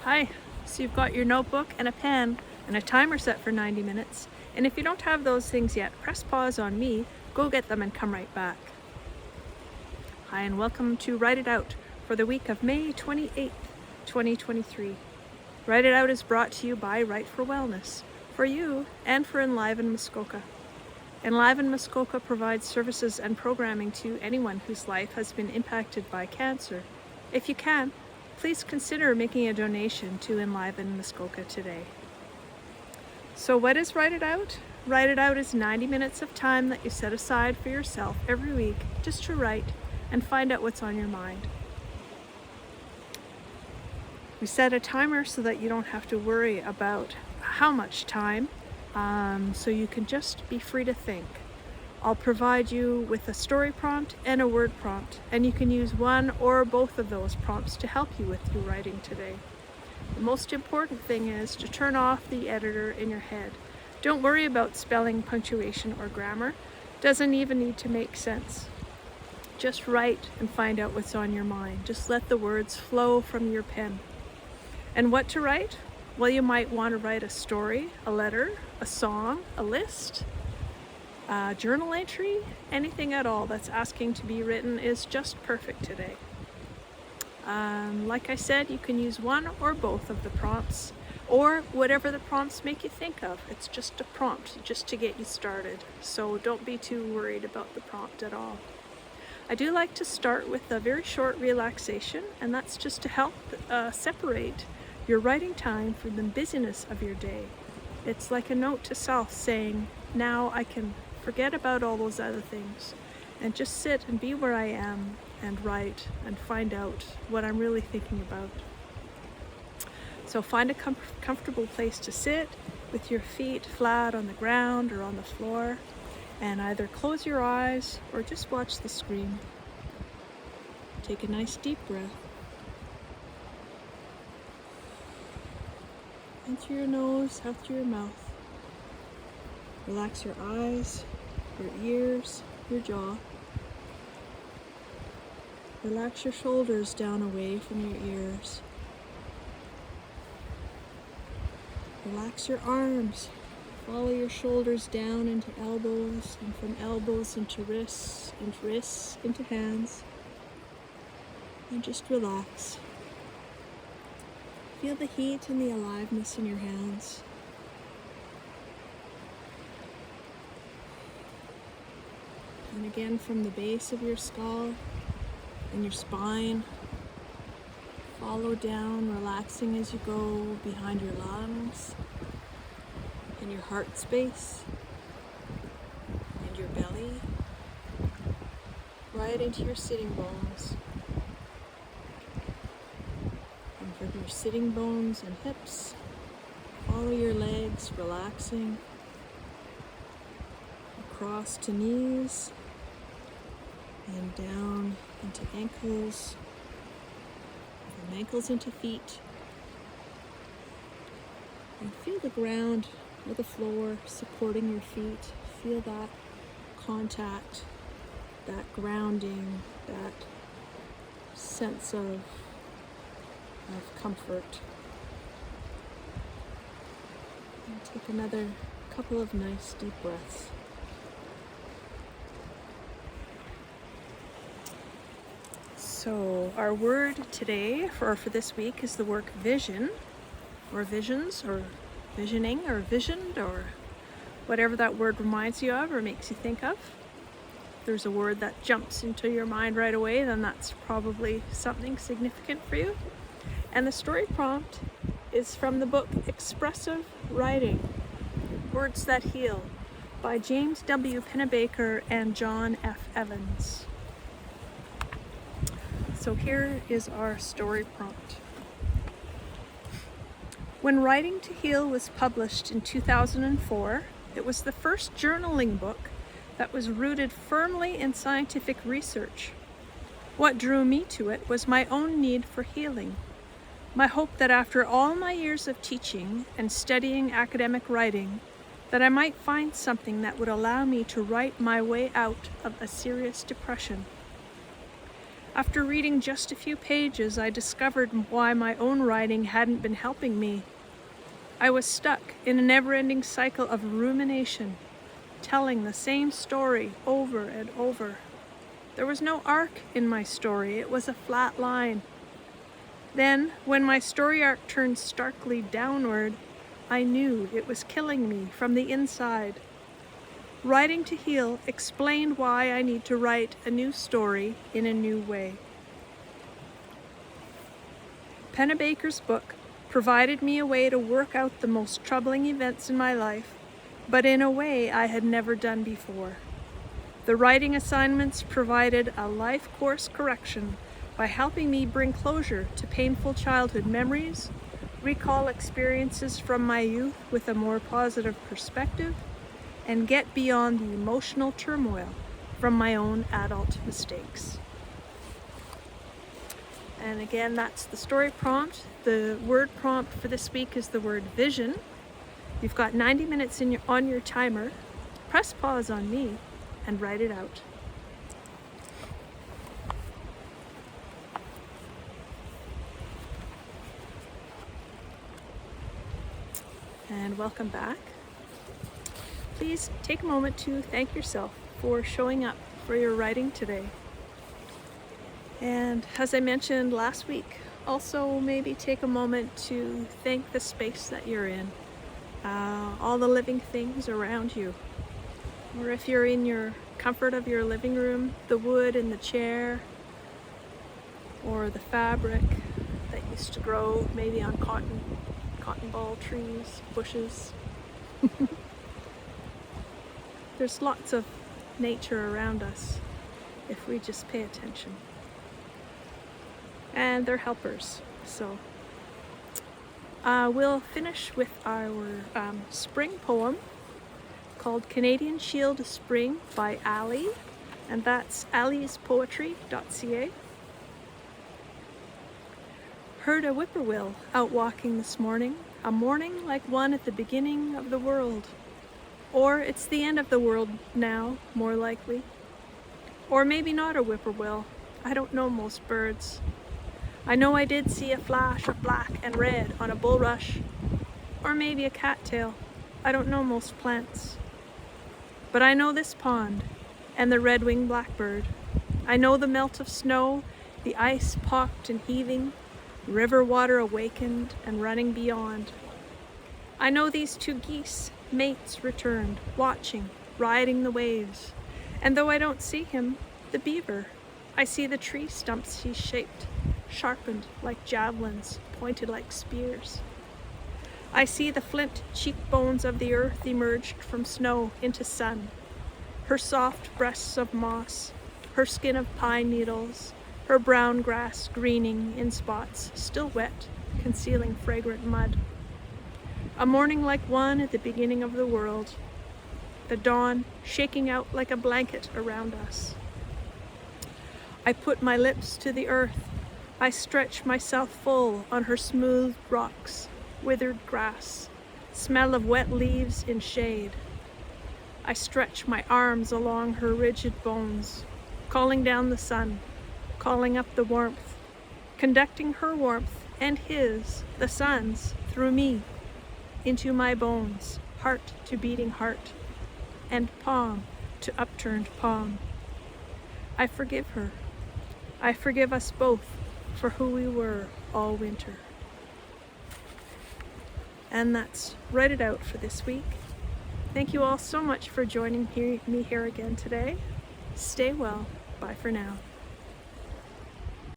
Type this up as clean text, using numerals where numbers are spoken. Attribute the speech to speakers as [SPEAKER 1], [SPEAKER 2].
[SPEAKER 1] Hi, so you've got your notebook and a pen and a timer set for 90 minutes. And if you don't have those things yet, press pause on me, go get them and come right back. Hi, and welcome to Write It Out for the week of May 28th, 2023. Write It Out is brought to you by Write for Wellness, for you and for Enliven Muskoka. Enliven Muskoka provides services and programming to anyone whose life has been impacted by cancer. If you can, please consider making a donation to Enliven Muskoka today. So what is Write It Out? Write It Out is 90 minutes of time that you set aside for yourself every week just to write and find out what's on your mind. We set a timer so that you don't have to worry about how much time, so you can just be free to think. I'll provide you with a story prompt and a word prompt, and you can use one or both of those prompts to help you with your writing today. The most important thing is to turn off the editor in your head. Don't worry about spelling, punctuation, or grammar. It doesn't even need to make sense. Just write and find out what's on your mind. Just let the words flow from your pen. And what to write? Well, you might want to write a story, a letter, a song, a list, a journal entry. Anything at all that's asking to be written is just perfect today. Like I said, you can use one or both of the prompts, or whatever the prompts make you think of. It's just a prompt, just to get you started. So don't be too worried about the prompt at all. I do like to start with a very short relaxation, and that's just to help separate your writing time from the busyness of your day. It's like a note to self saying, now I can forget about all those other things and just sit and be where I am and write and find out what I'm really thinking about. So find a comfortable place to sit with your feet flat on the ground or on the floor, and either close your eyes or just watch the screen. Take a nice deep breath. In through your nose, out through your mouth. Relax your eyes, your ears, your jaw. Relax your shoulders down away from your ears. Relax your arms. Follow your shoulders down into elbows, and from elbows into wrists, and wrists into hands. And just relax. Feel the heat and the aliveness in your hands. And again, from the base of your skull and your spine, follow down, relaxing as you go behind your lungs and your heart space and your belly, right into your sitting bones. And from your sitting bones and hips, follow your legs, relaxing across to knees and down into ankles, from ankles into feet. And feel the ground or the floor supporting your feet. Feel that contact, that grounding, that sense of comfort. And take another couple of nice deep breaths. So our word today for this week is the word vision, or visions, or visioning, or visioned, or whatever that word reminds you of or makes you think of. If there's a word that jumps into your mind right away, then that's probably something significant for you. And the story prompt is from the book Expressive Writing, Words That Heal, by James W. Pennebaker and John F. Evans. So here is our story prompt. When Writing to Heal was published in 2004, it was the first journaling book that was rooted firmly in scientific research. What drew me to it was my own need for healing. My hope that after all my years of teaching and studying academic writing, that I might find something that would allow me to write my way out of a serious depression. After reading just a few pages, I discovered why my own writing hadn't been helping me. I was stuck in a never-ending cycle of rumination, telling the same story over and over. There was no arc in my story, it was a flat line. Then, when my story arc turned starkly downward, I knew it was killing me from the inside. Writing to Heal explained why I need to write a new story in a new way. Pennebaker's book provided me a way to work out the most troubling events in my life, but in a way I had never done before. The writing assignments provided a life course correction by helping me bring closure to painful childhood memories, recall experiences from my youth with a more positive perspective, and get beyond the emotional turmoil from my own adult mistakes. And again, that's the story prompt. The word prompt for this week is the word vision. You've got 90 minutes on your timer. Press pause on me and write it out. And welcome back. Please take a moment to thank yourself for showing up for your writing today. And as I mentioned last week, also maybe take a moment to thank the space that you're in, all the living things around you. Or if you're in your comfort of your living room, the wood in the chair, or the fabric that used to grow maybe on cotton ball trees, bushes. There's lots of nature around us if we just pay attention. And they're helpers. So we'll finish with our spring poem called Canadian Shield Spring by Ali, and that's aliespoetry.ca. Heard a whippoorwill out walking this morning, a morning like one at the beginning of the world. Or it's the end of the world now, more likely. Or maybe not a whippoorwill. I don't know most birds. I know I did see a flash of black and red on a bulrush. Or maybe a cattail. I don't know most plants. But I know this pond and the red-winged blackbird. I know the melt of snow, the ice pocked and heaving, river water awakened and running beyond. I know these two geese, mates returned, watching, riding the waves. And though I don't see him, the beaver, I see the tree stumps he's shaped, sharpened like javelins, pointed like spears. I see the flint cheekbones of the earth emerged from snow into sun, her soft breasts of moss, her skin of pine needles, her brown grass greening in spots, still wet, concealing fragrant mud. A morning like one at the beginning of the world, the dawn shaking out like a blanket around us. I put my lips to the earth. I stretch myself full on her smooth rocks, withered grass, smell of wet leaves in shade. I stretch my arms along her rigid bones, calling down the sun, calling up the warmth, conducting her warmth and his, the sun's, through me, into my bones, heart to beating heart, and palm to upturned palm. I forgive her. I forgive us both for who we were all winter. And that's Write It Out for this week. Thank you all so much for joining me here again today. Stay well. Bye for now.